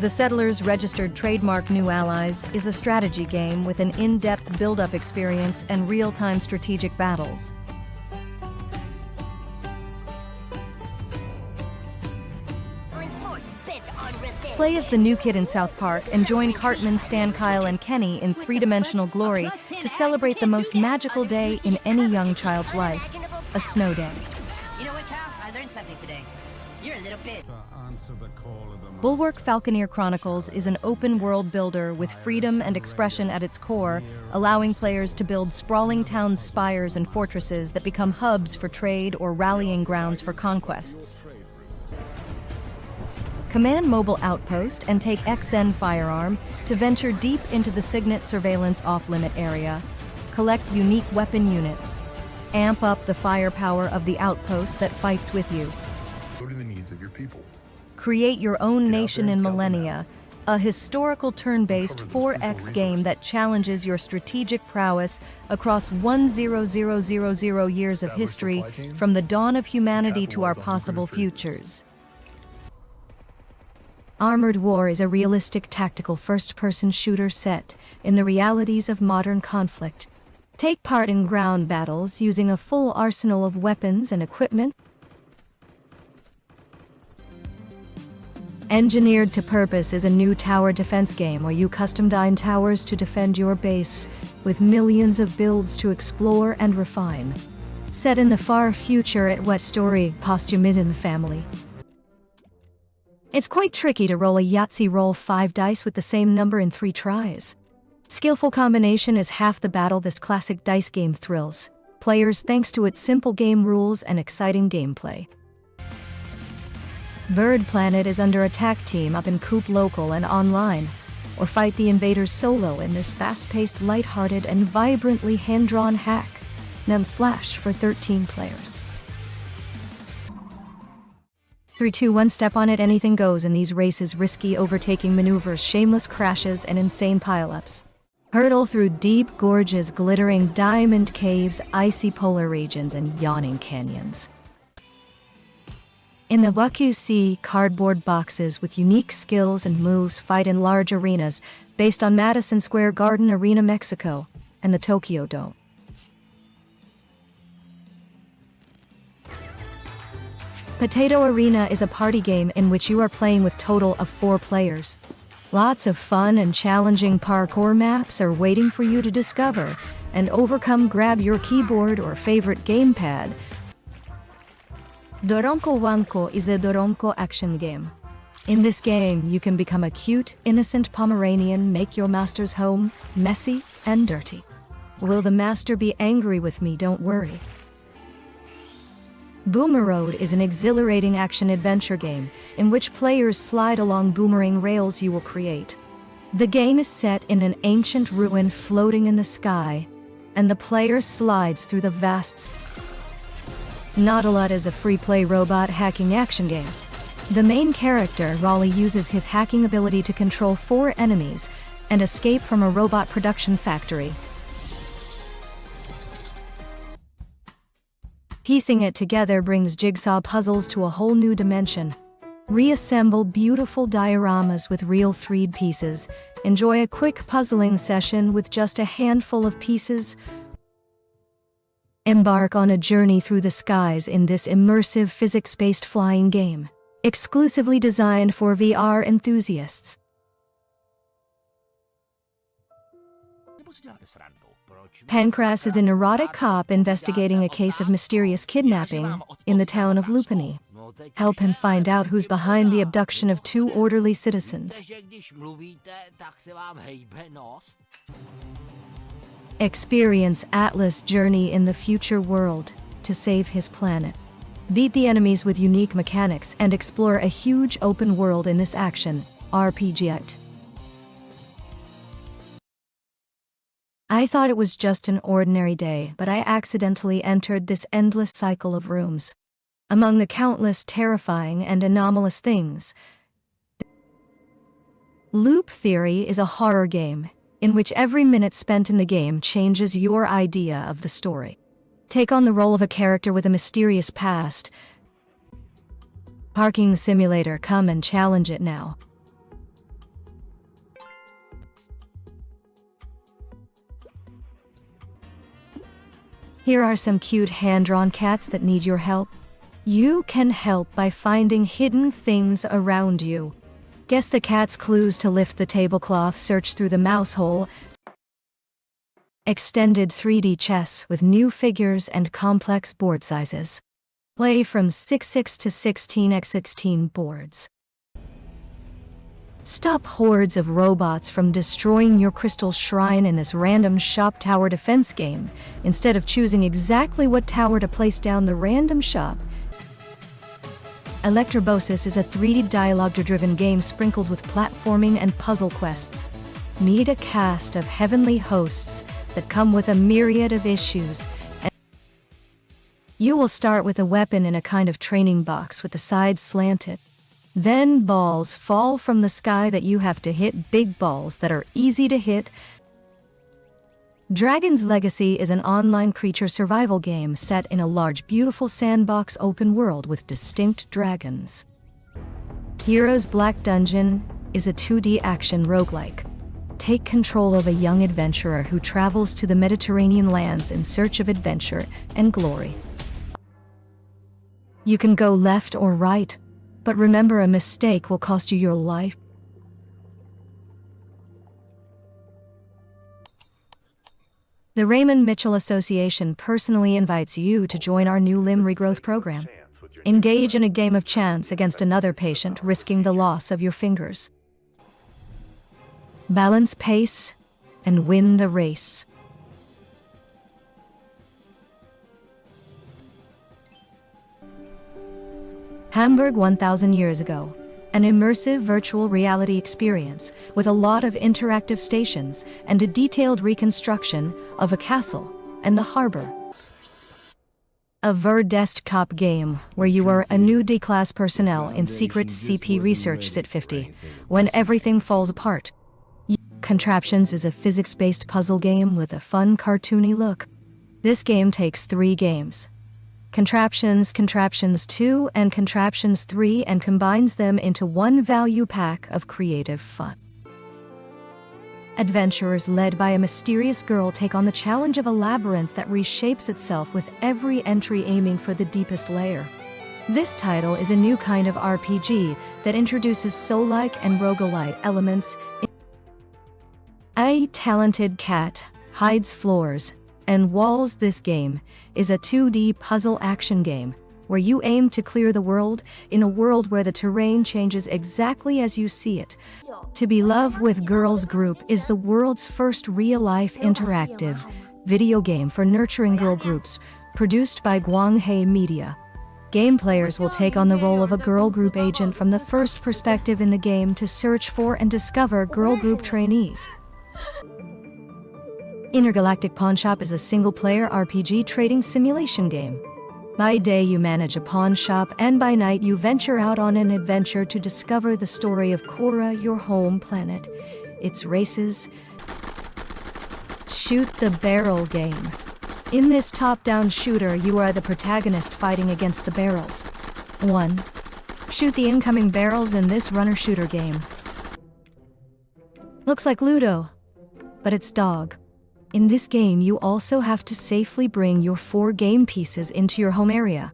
The Settlers Registered Trademark New Allies is a strategy game with an in-depth build-up experience and real-time strategic battles. Play as the new kid in South Park and join Cartman, Stan, Kyle, and Kenny in three-dimensional glory to celebrate the most magical day in any young child's life, a snow day. You know what, Cal? I learned something today. You're a little bit. Bulwark Falconeer Chronicles is an open-world builder with freedom and expression at its core, allowing players to build sprawling towns, spires, and fortresses that become hubs for trade or rallying grounds for conquests. Command Mobile Outpost and take XN Firearm to venture deep into the Signet Surveillance off-limit area. Collect unique weapon units. Amp up the firepower of the outpost that fights with you. Go to the needs of your people. Create your own nation in Millennia, a historical turn-based 4X game that challenges your strategic prowess across 1,000 years of history, from the dawn of humanity to our possible futures. Armored War is a realistic tactical first-person shooter set in the realities of modern conflict. Take part in ground battles using a full arsenal of weapons and equipment. Engineered to Purpose is a new tower defense game where you custom-design towers to defend your base, with millions of builds to explore and refine. Set in the far future at what story costume is in the family. It's quite tricky to roll a Yatzi roll 5 dice with the same number in 3 tries. Skillful combination is half the battle this classic dice game thrills players thanks to its simple game rules and exciting gameplay. Bird Planet is under attack. Team up in Coop local and online, or fight the invaders solo in this fast-paced, light-hearted, and vibrantly hand-drawn hack. // for 13 players. 3, 2, 1, step on it, anything goes in these races. Risky overtaking maneuvers, shameless crashes, and insane pileups. Hurtle through deep gorges, glittering diamond caves, icy polar regions, and yawning canyons. In the Waku Sea, cardboard boxes with unique skills and moves fight in large arenas based on Madison Square Garden Arena, Mexico, and the Tokyo Dome. Potato Arena is a party game in which you are playing with total of 4 players. Lots of fun and challenging parkour maps are waiting for you to discover and overcome. Grab your keyboard or favorite gamepad. DORONKO WANKO is a DORONKO action game. In this game, you can become a cute, innocent Pomeranian, make your master's home messy and dirty. Will the master be angry with me? Don't worry. BOOMEROAD is an exhilarating action-adventure game in which players slide along boomerang rails you will create. The game is set in an ancient ruin floating in the sky, and the player slides through the vast. NOTTOLOT is a free-play robot hacking action game. The main character, Raleigh, uses his hacking ability to control 4 enemies and escape from a robot production factory. Piecing it together brings jigsaw puzzles to a whole new dimension. Reassemble beautiful dioramas with real 3D pieces. Enjoy a quick puzzling session with just a handful of pieces. Embark on a journey through the skies in this immersive physics-based flying game, exclusively designed for VR enthusiasts. Pancras is a neurotic cop investigating a case of mysterious kidnapping in the town of Lupini. Help him find out who's behind the abduction of 2 orderly citizens. Experience Atlas' journey in the future world to save his planet. Beat the enemies with unique mechanics and explore a huge open world in this action RPG. I thought it was just an ordinary day, but I accidentally entered this endless cycle of rooms. Among the countless terrifying and anomalous things, Loop Theory is a horror game in which every minute spent in the game changes your idea of the story. Take on the role of a character with a mysterious past. Parking Simulator, come and challenge it now. Here are some cute hand-drawn cats that need your help. You can help by finding hidden things around you. Guess the cat's clues to lift the tablecloth, search through the mouse hole. Extended 3D chess with new figures and complex board sizes. Play from 6x to 16x16 boards. Stop hordes of robots from destroying your crystal shrine in this random shop tower defense game, instead of choosing exactly what tower to place down the random shop. ELECTROBASIS is a 3D dialogue-driven game sprinkled with platforming and puzzle quests. Meet a cast of heavenly hosts that come with a myriad of issues. You will start with a weapon in a kind of training box with the sides slanted. Then balls fall from the sky that you have to hit, big balls that are easy to hit. Dragon's Legacy is an online creature survival game set in a large, beautiful sandbox open world with distinct dragons. Heroes Black Dungeon is a 2D action roguelike. Take control of a young adventurer who travels to the Mediterranean lands in search of adventure and glory. You can go left or right, but remember, a mistake will cost you your life. The Raymond Mitchell Association personally invites you to join our new limb regrowth program. Engage in a game of chance against another patient, risking the loss of your fingers. Balance pace and win the race. Hamburg 1,000 years ago. An immersive virtual reality experience with a lot of interactive stations and a detailed reconstruction of a castle and the harbor. A desktop game where you are a new D-class personnel in secret CP research Sit 50 when everything falls apart. Contraptions is a physics-based puzzle game with a fun cartoony look. This game takes 3 games. Contraptions, Contraptions 2, and Contraptions 3, and combines them into one value pack of creative fun. Adventurers led by a mysterious girl take on the challenge of a labyrinth that reshapes itself with every entry aiming for the deepest layer. This title is a new kind of RPG that introduces soul-like and roguelite elements. A talented cat hides floors and walls. This game is a 2D puzzle action game where you aim to clear the world in a world where the terrain changes exactly as you see it. To Be Love with Girls Group is the world's first real-life interactive video game for nurturing girl groups, produced by Guanghe Media. Game players will take on the role of a girl group agent from the first perspective in the game to search for and discover girl group trainees. Intergalactic Pawnshop is a single-player RPG trading simulation game. By day you manage a pawn shop, and by night you venture out on an adventure to discover the story of Korra, your home planet, its races. Shoot the barrel game. In this top-down shooter, you are the protagonist fighting against the barrels. 1. Shoot the incoming barrels in this runner-shooter game. Looks like Ludo, but it's dog. In this game, you also have to safely bring your 4 game pieces into your home area.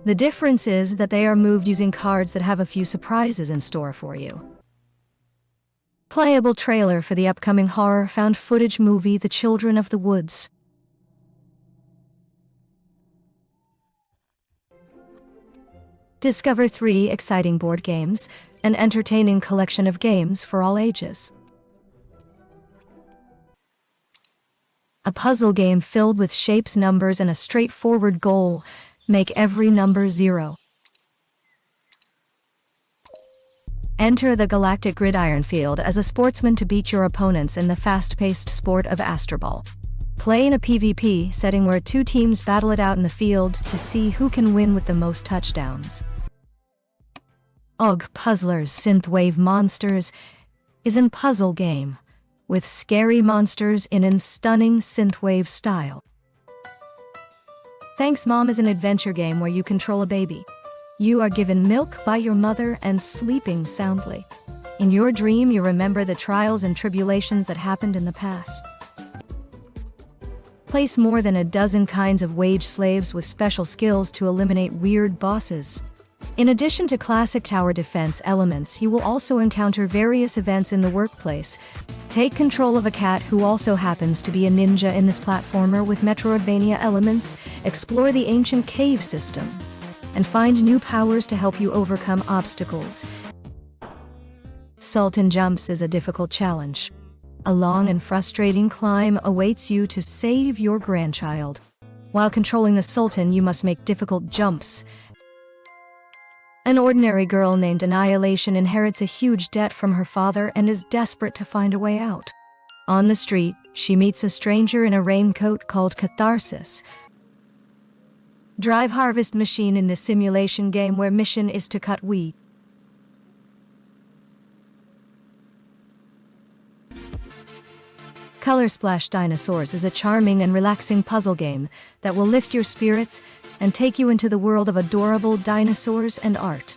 The difference is that they are moved using cards that have a few surprises in store for you. Playable trailer for the upcoming horror found footage movie The Children of the Woods. Discover 3 exciting board games, an entertaining collection of games for all ages. A puzzle game filled with shapes, numbers, and a straightforward goal. Make every number 0. Enter the galactic gridiron field as a sportsman to beat your opponents in the fast-paced sport of Asterball. Play in a PvP setting where 2 teams battle it out in the field to see who can win with the most touchdowns. Puzzlers Synthwave Monsters is a puzzle game with scary monsters in a stunning synthwave style. Thanks Mom is an adventure game where you control a baby. You are given milk by your mother and sleeping soundly. In your dream, you remember the trials and tribulations that happened in the past. Place more than a dozen kinds of wage slaves with special skills to eliminate weird bosses. In addition to classic tower defense elements, you will also encounter various events in the workplace. Take control of a cat who also happens to be a ninja in this platformer with Metroidvania elements, explore the ancient cave system, and find new powers to help you overcome obstacles. Sultan Jumps is a difficult challenge. A long and frustrating climb awaits you to save your grandchild. While controlling the Sultan, you must make difficult jumps. An ordinary girl named Annihilation inherits a huge debt from her father and is desperate to find a way out. On the street, she meets a stranger in a raincoat called Catharsis. Drive harvest machine in this simulation game where mission is to cut wheat. Color Splash Dinosaurs is a charming and relaxing puzzle game that will lift your spirits and take you into the world of adorable dinosaurs and art.